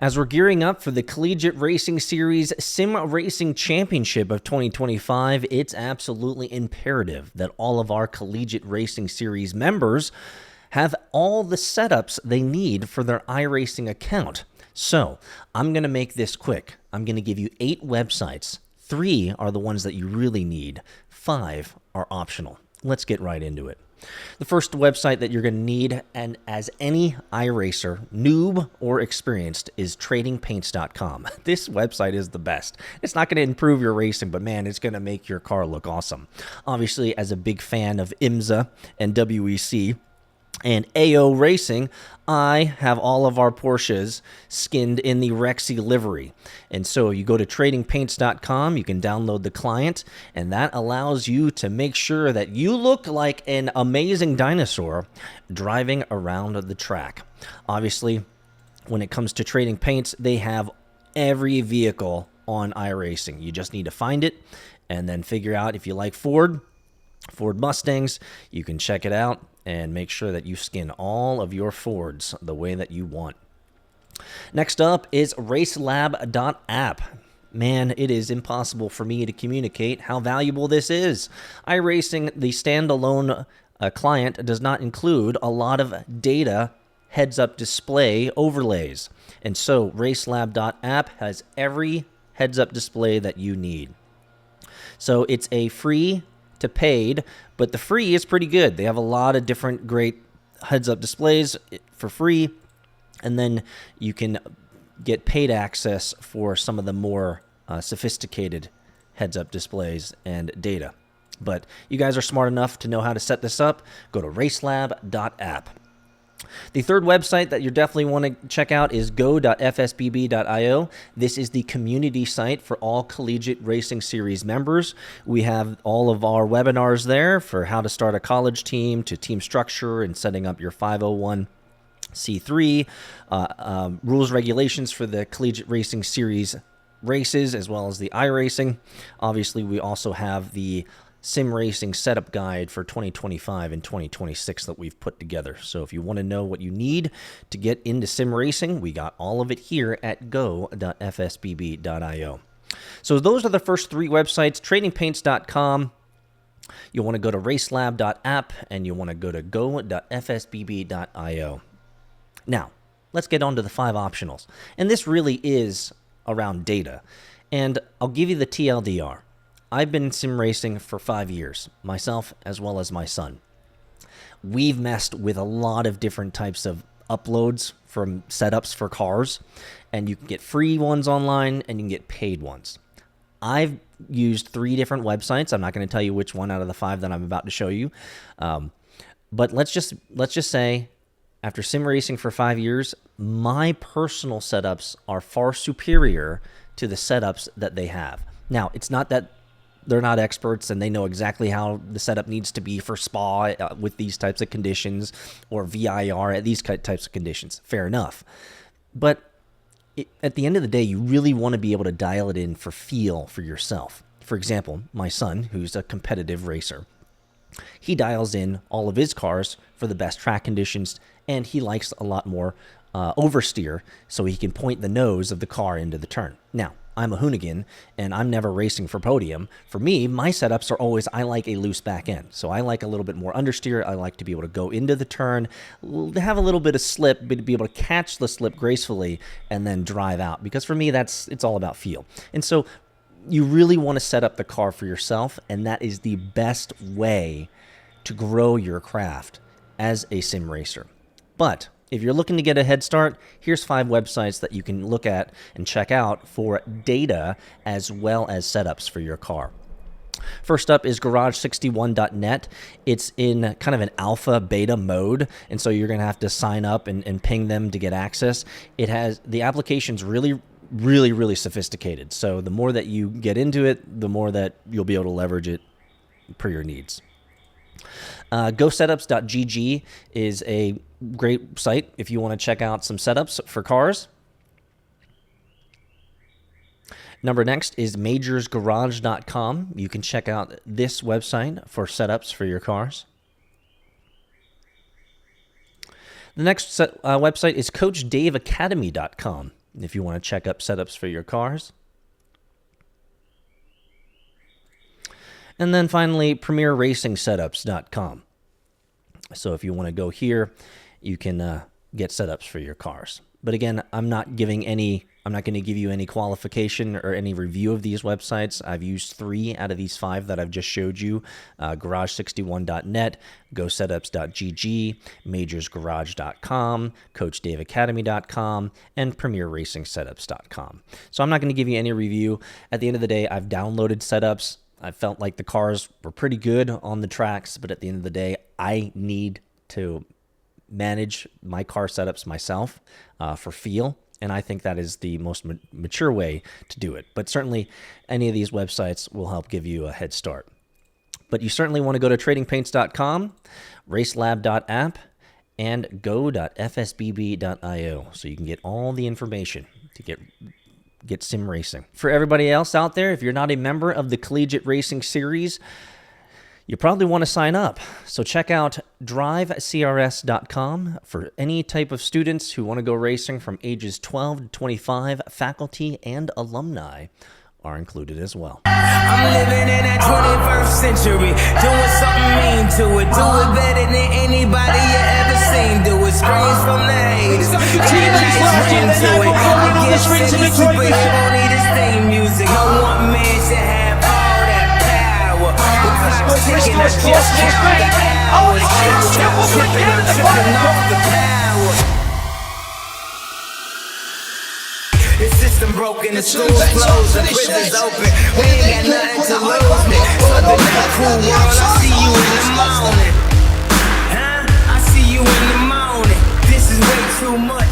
As we're gearing up for the Collegiate Racing Series Sim Racing Championship of 2025, it's absolutely imperative that all of our Collegiate Racing Series members have all the setups they need for their iRacing account. So I'm going to make this quick. I'm going to give you 8 websites. 3 are the ones that you really need. 5 are optional. Let's get right into it. The first website that you're going to need, and as any iRacer, noob or experienced, is tradingpaints.com. This website is the best. It's not going to improve your racing, but man, it's going to make your car look awesome. Obviously, as a big fan of IMSA and WEC, and AO Racing, I have all of our Porsches skinned in the Rexy livery. And so you go to tradingpaints.com, you can download the client, and that allows you to make sure that you look like an amazing dinosaur driving around the track. Obviously, when it comes to trading paints, they have every vehicle on iRacing. You just need to find it and then figure out if you like Ford Mustangs. You can check it out and make sure that you skin all of your Fords the way that you want. Next up is racelab.app. Man, it is impossible for me to communicate how valuable this is. iRacing, the standalone client, does not include a lot of data heads-up display overlays. And so racelab.app has every heads-up display that you need. So it's a free to paid, but the free is pretty good. They have a lot of different great heads-up displays for free, and then you can get paid access for some of the more sophisticated heads-up displays and data. But you guys are smart enough to know how to set this up. Go to racelab.app. The third website that you definitely want to check out is go.fsbb.io. This is the community site for all Collegiate Racing Series members. We have all of our webinars there for how to start a college team, to team structure and setting up your 501c3, rules, regulations for the Collegiate Racing Series races, as well as the iRacing. Obviously, we also have the Sim Racing Setup Guide for 2025 and 2026 that we've put together. So if you want to know what you need to get into sim racing, we got all of it here at go.fsbb.io. So those are the first 3 websites: tradingpaints.com, you'll want to go to racelab.app, and you'll want to go to go.fsbb.io. Now, let's get on to the 5 optionals. And this really is around data. And I'll give you the TLDR. I've been sim racing for 5 years, myself as well as my son. We've messed with a lot of different types of uploads from setups for cars, and you can get free ones online and you can get paid ones. I've used 3 different websites. I'm not going to tell you which one out of the 5 that I'm about to show you, but let's just say, after sim racing for 5 years, my personal setups are far superior to the setups that they have. Now, it's not that they're not experts and they know exactly how the setup needs to be for spa with these types of conditions, or VIR at these types of conditions. Fair enough. But at the end of the day, you really want to be able to dial it in for feel for yourself. For example, my son, who's a competitive racer, he dials in all of his cars for the best track conditions, and he likes a lot more oversteer so he can point the nose of the car into the turn. Now, I'm a hoonigan, and I'm never racing for podium. For me, my setups are always, I like a loose back end. So I like a little bit more understeer. I like to be able to go into the turn, have a little bit of slip, but to be able to catch the slip gracefully and then drive out. Because for me, it's all about feel. And so you really want to set up the car for yourself, and that is the best way to grow your craft as a sim racer. But if you're looking to get a head start, here's 5 websites that you can look at and check out for data as well as setups for your car. First up is garage61.net. It's in kind of an alpha beta mode, and so you're going to have to sign up and ping them to get access. The application's really sophisticated. So the more that you get into it, the more that you'll be able to leverage it per your needs. GoSetups.gg is a great site if you want to check out some setups for cars. Next is majorsgarage.com. You can check out this website for setups for your cars. The next website is CoachDaveAcademy.com. if you want to check up setups for your cars. And then finally, PremierRacingSetups.com. So if you want to go here, you can get setups for your cars. But again, I'm not going to give you any qualification or any review of these websites. I've used 3 out of these 5 that I've just showed you: Garage61.net, GoSetups.gg, MajorsGarage.com, CoachDaveAcademy.com, and PremierRacingSetups.com. So I'm not going to give you any review. At the end of the day, I've downloaded setups. I felt like the cars were pretty good on the tracks, but at the end of the day, I need to manage my car setups myself for feel, and I think that is the most mature way to do it. But certainly, any of these websites will help give you a head start. But you certainly want to go to tradingpaints.com, racelab.app, and go.fsbb.io, so you can get all the information to get sim racing. For everybody else out there, if you're not a member of the Collegiate Racing Series, you probably want to sign up. So check out drivecrs.com for any type of students who want to go racing from ages 12 to 25. Faculty and alumni are included as well. I'm living in that 21st century, doing something mean to it. Do it better than anybody you ever seen. Do it, screams from the haters. Ring to it. I guess city superhero need his theme music. No one man should have all that power. The clock's ticking, I just count the hours. Stop tripping, I'm tripping off the power. The system broken, the schools closed, the prisons open. We ain't got nothing to lose. Something that cool world, I see you in the morning. Huh? I see you in the morning. This is way too much.